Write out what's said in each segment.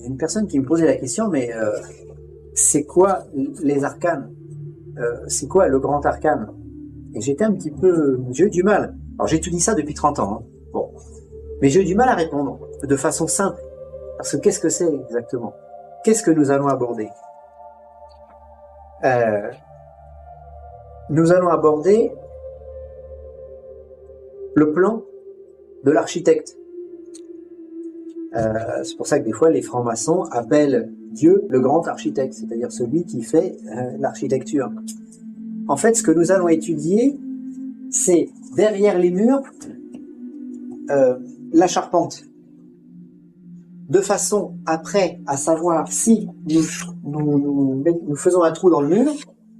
une personne qui me posait la question, mais c'est quoi les arcanes? C'est quoi le grand arcane? Et j'étais un petit peu... J'ai eu du mal. Alors j'étudie ça depuis 30 ans. Hein. Bon. Mais j'ai eu du mal à répondre de façon simple. Parce que qu'est-ce que c'est exactement? Qu'est-ce que nous allons aborder? Nous allons aborder le plan de l'architecte. C'est pour ça que des fois les francs-maçons appellent Dieu le grand architecte, c'est-à-dire celui qui fait l'architecture. En fait, ce que nous allons étudier, c'est derrière les murs, la charpente. De façon, après, à savoir si nous faisons un trou dans le mur,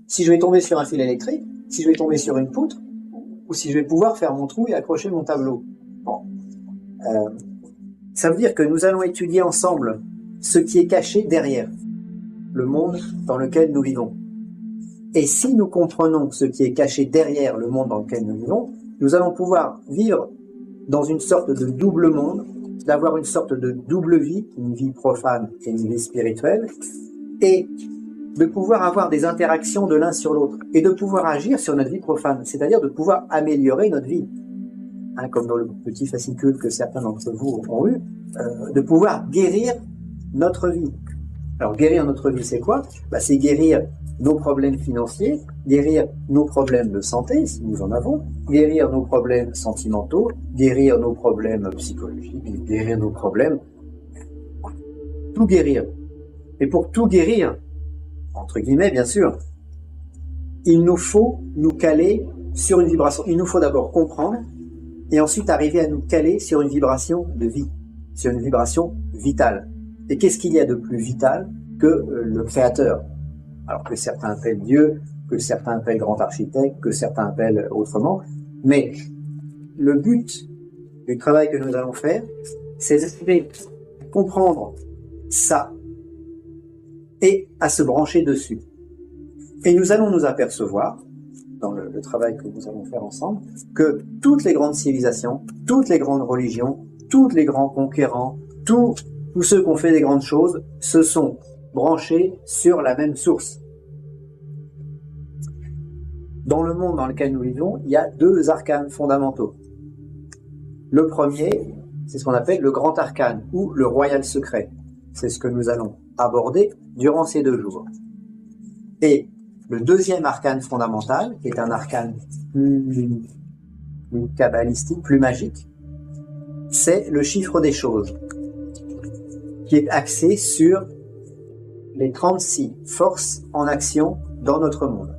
si je vais tomber sur un fil électrique, si je vais tomber sur une poutre, ou si je vais pouvoir faire mon trou et accrocher mon tableau. Bon. Ça veut dire que nous allons étudier ensemble ce qui est caché derrière le monde dans lequel nous vivons. Et si nous comprenons ce qui est caché derrière le monde dans lequel nous vivons, nous allons pouvoir vivre dans une sorte de double monde, d'avoir une sorte de double vie, une vie profane et une vie spirituelle, et de pouvoir avoir des interactions de l'un sur l'autre, et de pouvoir agir sur notre vie profane, c'est-à-dire de pouvoir améliorer notre vie. Hein, comme dans le petit fascicule que certains d'entre vous ont eu, de pouvoir guérir notre vie. Alors guérir notre vie, c'est quoi? C'est guérir nos problèmes financiers, guérir nos problèmes de santé, si nous en avons, guérir nos problèmes sentimentaux, guérir nos problèmes psychologiques, guérir nos problèmes... Tout guérir. Et pour tout guérir, entre guillemets bien sûr, il nous faut nous caler sur une vibration. Il nous faut d'abord comprendre, et ensuite arriver à nous caler sur une vibration de vie, sur une vibration vitale. Et qu'est-ce qu'il y a de plus vital que le Créateur? Alors que certains appellent Dieu, que certains appellent grand architecte, que certains appellent autrement. Mais le but du travail que nous allons faire, c'est d'essayer de comprendre ça et à se brancher dessus. Et nous allons nous apercevoir, dans le travail que nous allons faire ensemble, que toutes les grandes civilisations, toutes les grandes religions, tous les grands conquérants, tous ceux qui ont fait des grandes choses, se sont branchés sur la même source. Dans le monde dans lequel nous vivons, il y a deux arcanes fondamentaux. Le premier, c'est ce qu'on appelle le grand arcane, ou le royal secret. C'est ce que nous allons aborder durant ces 2 jours. Et le deuxième arcane fondamental, qui est un arcane plus kabbalistique, plus magique, c'est le chiffre des choses, qui est axé sur les 36 forces en action dans notre monde.